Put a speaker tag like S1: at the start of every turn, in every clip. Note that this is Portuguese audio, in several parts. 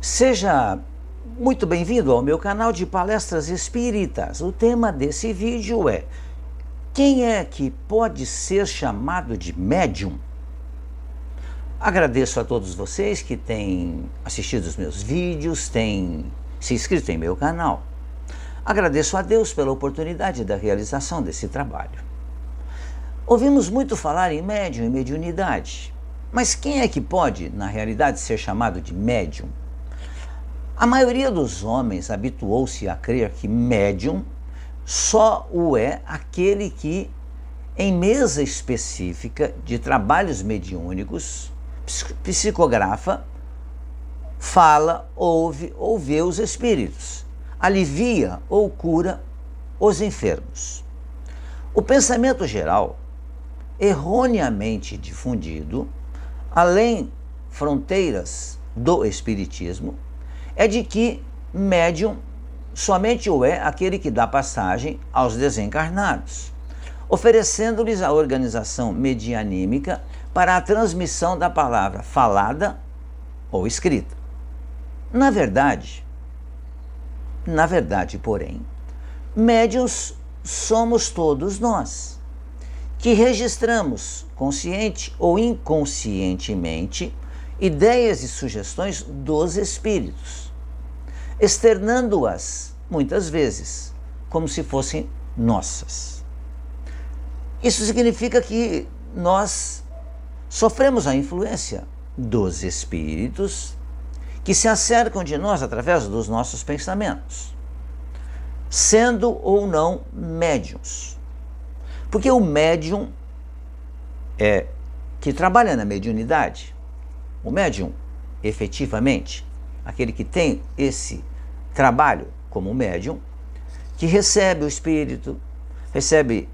S1: Seja muito bem-vindo ao meu canal de palestras espíritas. O tema desse vídeo é: quem é que pode ser chamado de médium? Agradeço a todos vocês que têm assistido os meus vídeos, têm se inscrito em meu canal. Agradeço a Deus pela oportunidade da realização desse trabalho. Ouvimos muito falar em médium e mediunidade, mas quem é que pode, na realidade, ser chamado de médium? A maioria dos homens habituou-se a crer que médium só o é aquele que, em mesa específica de trabalhos mediúnicos, psicografa, fala, ouve ou vê os espíritos, alivia ou cura os enfermos. O pensamento geral, erroneamente difundido, além fronteiras do espiritismo, é de que médium somente o é aquele que dá passagem aos desencarnados, oferecendo-lhes a organização medianímica para a transmissão da palavra falada ou escrita. Na verdade, porém, médiuns somos todos nós, que registramos, consciente ou inconscientemente, ideias e sugestões dos espíritos, externando-as, muitas vezes, como se fossem nossas. Isso significa que nós sofremos a influência dos espíritos que se acercam de nós através dos nossos pensamentos, sendo ou não médiuns. Porque o médium que trabalha na mediunidade, o médium, efetivamente, aquele que tem esse trabalho como médium, que recebe o espírito, recebe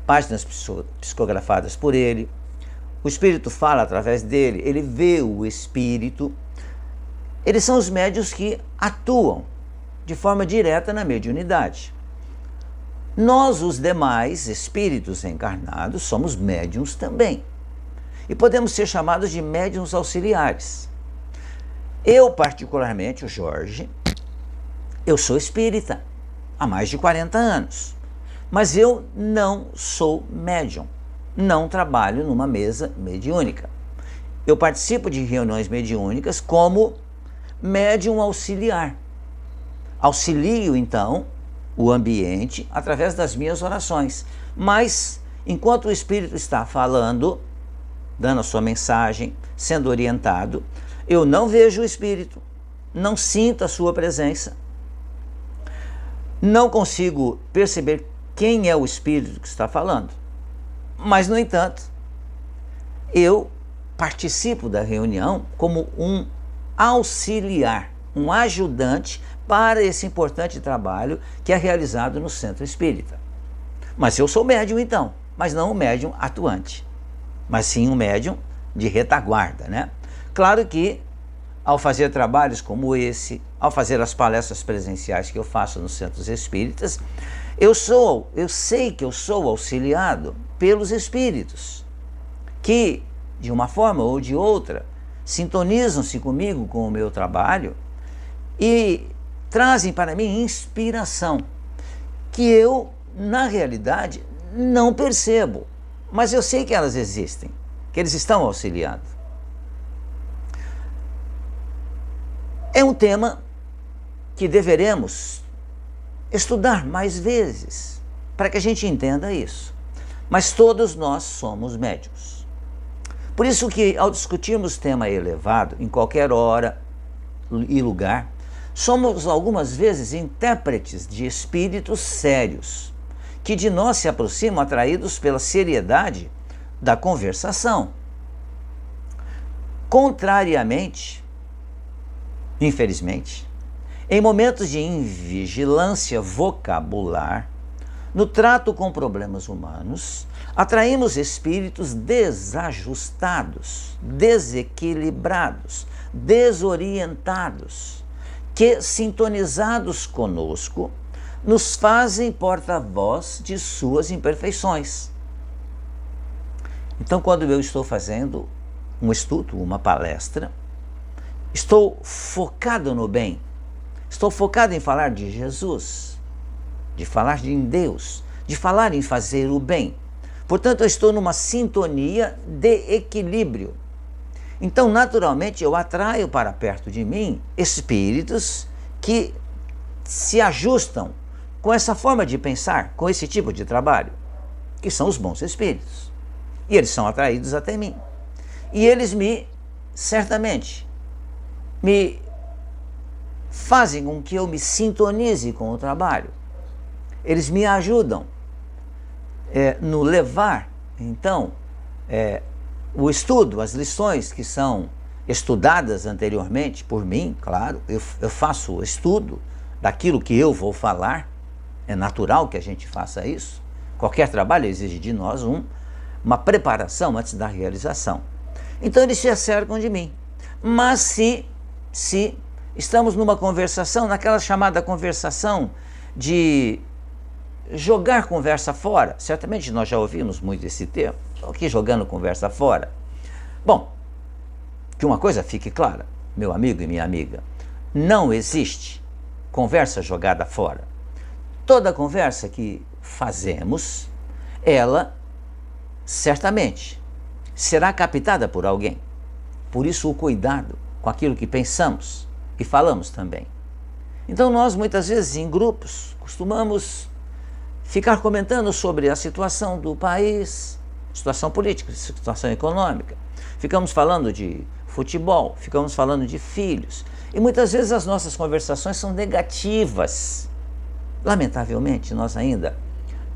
S1: páginas psicografadas por ele, o espírito fala através dele, ele vê o espírito. Eles são os médiuns que atuam de forma direta na mediunidade. Nós, os demais espíritos encarnados, somos médiuns também. E podemos ser chamados de médiuns auxiliares. Eu, particularmente, o Jorge, eu sou espírita há mais de 40 anos, mas eu não sou médium, não trabalho numa mesa mediúnica. Eu participo de reuniões mediúnicas como médium auxiliar. Auxilio, então, o ambiente através das minhas orações, mas enquanto o espírito está falando, dando a sua mensagem, sendo orientado, eu não vejo o espírito, não sinto a sua presença, não consigo perceber quem é o espírito que está falando. Mas, no entanto, eu participo da reunião como um auxiliar, um ajudante para esse importante trabalho que é realizado no centro espírita. Mas eu sou médium, então, mas não um médium atuante, mas sim um médium de retaguarda, né? Claro que, ao fazer trabalhos como esse, ao fazer as palestras presenciais que eu faço nos centros espíritas, eu sei que eu sou auxiliado pelos espíritos, que, de uma forma ou de outra, sintonizam-se comigo com o meu trabalho e trazem para mim inspiração, que eu, na realidade, não percebo, mas eu sei que elas existem, que eles estão auxiliando. É um tema que deveremos estudar mais vezes, para que a gente entenda isso. Mas todos nós somos médiuns. Por isso que, ao discutirmos tema elevado, em qualquer hora e lugar, somos algumas vezes intérpretes de espíritos sérios, que de nós se aproximam atraídos pela seriedade da conversação. Contrariamente, infelizmente, em momentos de invigilância vocabular, no trato com problemas humanos, atraímos espíritos desajustados, desequilibrados, desorientados, que, sintonizados conosco, nos fazem porta-voz de suas imperfeições. Então, quando eu estou fazendo um estudo, uma palestra, Estou focado no bem. Estou focado em falar de Jesus, de falar em Deus, de falar em fazer o bem. Portanto, eu estou numa sintonia de equilíbrio. Então, naturalmente, eu atraio para perto de mim espíritos que se ajustam com essa forma de pensar, com esse tipo de trabalho, que são os bons espíritos. E eles são atraídos até mim. E eles certamente, me fazem com que eu me sintonize com o trabalho. Eles me ajudam no levar, então, o estudo, as lições que são estudadas anteriormente por mim, claro, eu faço o estudo daquilo que eu vou falar, é natural que a gente faça isso. Qualquer trabalho exige de nós uma preparação antes da realização. Então eles se cercam de mim. Mas se estamos numa conversação, naquela chamada conversação de jogar conversa fora, certamente nós já ouvimos muito esse termo, estou aqui jogando conversa fora. Bom, que uma coisa fique clara, meu amigo e minha amiga, não existe conversa jogada fora. Toda conversa que fazemos, ela certamente será captada por alguém. Por isso o cuidado com aquilo que pensamos e falamos também. Então nós muitas vezes em grupos costumamos ficar comentando sobre a situação do país, situação política, situação econômica. Ficamos falando de futebol, ficamos falando de filhos. E muitas vezes as nossas conversações são negativas. Lamentavelmente, nós ainda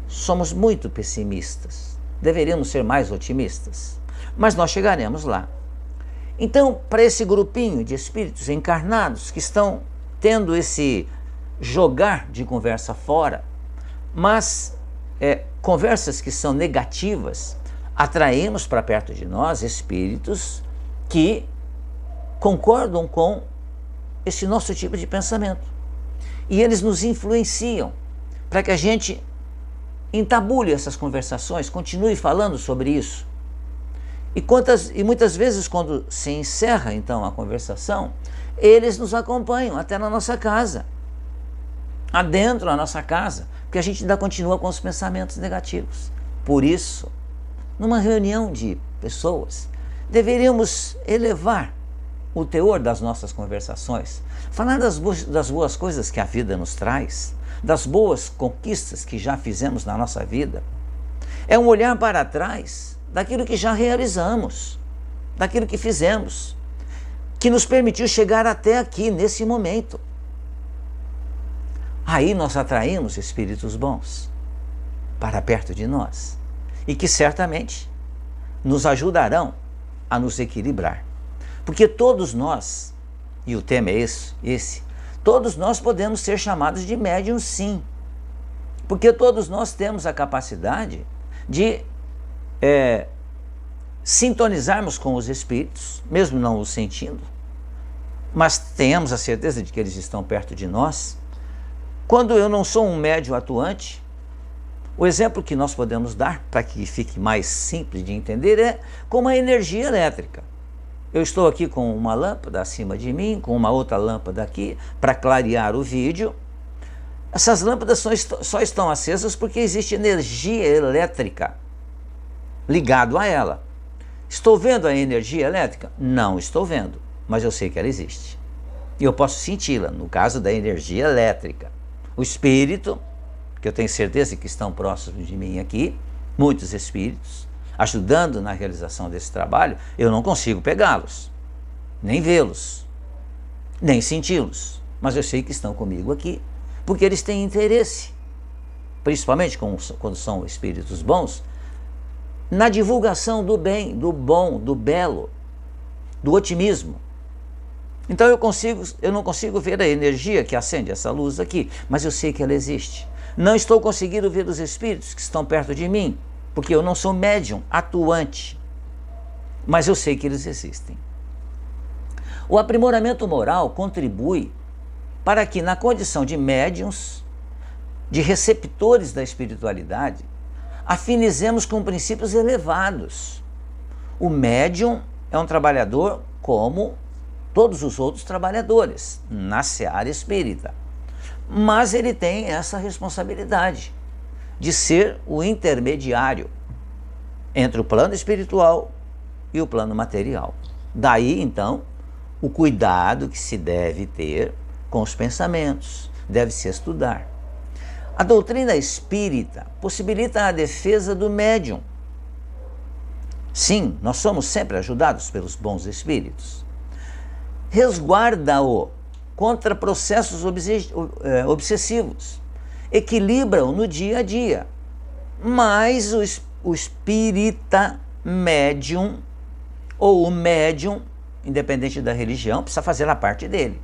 S1: somos muito pessimistas. Deveríamos ser mais otimistas. Mas nós chegaremos lá. Então, para esse grupinho de espíritos encarnados que estão tendo esse jogar de conversa fora, mas conversas que são negativas, atraímos para perto de nós espíritos que concordam com esse nosso tipo de pensamento. E eles nos influenciam para que a gente entabule essas conversações, continue falando sobre isso. E muitas vezes, quando se encerra então a conversação, eles nos acompanham até na nossa casa, adentro da nossa casa, porque a gente ainda continua com os pensamentos negativos. Por isso, numa reunião de pessoas, deveríamos elevar o teor das nossas conversações, falar das boas coisas que a vida nos traz, das boas conquistas que já fizemos na nossa vida. É um olhar para trás daquilo que já realizamos, daquilo que fizemos, que nos permitiu chegar até aqui, nesse momento. Aí nós atraímos espíritos bons para perto de nós e que certamente nos ajudarão a nos equilibrar. Porque todos nós, e o tema é esse, todos nós podemos ser chamados de médiuns, sim. Porque todos nós temos a capacidade de sintonizarmos com os espíritos, mesmo não os sentindo, mas tenhamos a certeza de que eles estão perto de nós. Quando eu não sou um médium atuante, o exemplo que nós podemos dar, para que fique mais simples de entender, é como a energia elétrica. Eu estou aqui com uma lâmpada acima de mim, com uma outra lâmpada aqui, para clarear o vídeo. Essas lâmpadas só estão acesas porque existe energia elétrica ligado a ela. Estou vendo a energia elétrica? Não estou vendo, mas eu sei que ela existe. E eu posso senti-la, no caso da energia elétrica. O espírito, que eu tenho certeza que estão próximos de mim aqui, muitos espíritos, ajudando na realização desse trabalho, eu não consigo pegá-los, nem vê-los, nem senti-los, mas eu sei que estão comigo aqui, porque eles têm interesse, principalmente quando são espíritos bons, na divulgação do bem, do bom, do belo, do otimismo. Então eu não consigo ver a energia que acende essa luz aqui, mas eu sei que ela existe. Não estou conseguindo ver os espíritos que estão perto de mim, porque eu não sou médium atuante, mas eu sei que eles existem. O aprimoramento moral contribui para que, na condição de médiuns, de receptores da espiritualidade, afinizemos com princípios elevados. O médium é um trabalhador como todos os outros trabalhadores na seara espírita. Mas ele tem essa responsabilidade de ser o intermediário entre o plano espiritual e o plano material. Daí, então, o cuidado que se deve ter com os pensamentos, deve-se estudar. A doutrina espírita possibilita a defesa do médium. Sim, nós somos sempre ajudados pelos bons espíritos. Resguarda-o contra processos obsessivos. Equilibra-o no dia a dia. Mas o espírita médium, ou o médium, independente da religião, precisa fazer a parte dele.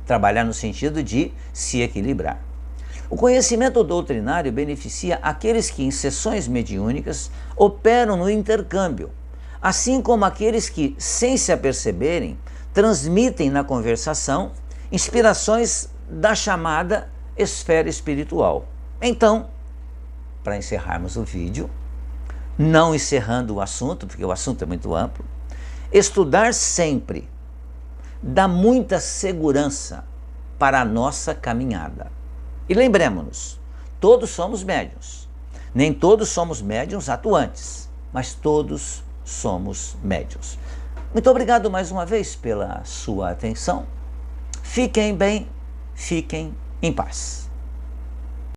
S1: Trabalhar no sentido de se equilibrar. O conhecimento doutrinário beneficia aqueles que, em sessões mediúnicas, operam no intercâmbio, assim como aqueles que, sem se aperceberem, transmitem na conversação inspirações da chamada esfera espiritual. Então, para encerrarmos o vídeo, não encerrando o assunto, porque o assunto é muito amplo, estudar sempre dá muita segurança para a nossa caminhada. E lembremos-nos, todos somos médiuns. Nem todos somos médiuns atuantes, mas todos somos médiuns. Muito obrigado mais uma vez pela sua atenção. Fiquem bem, fiquem em paz.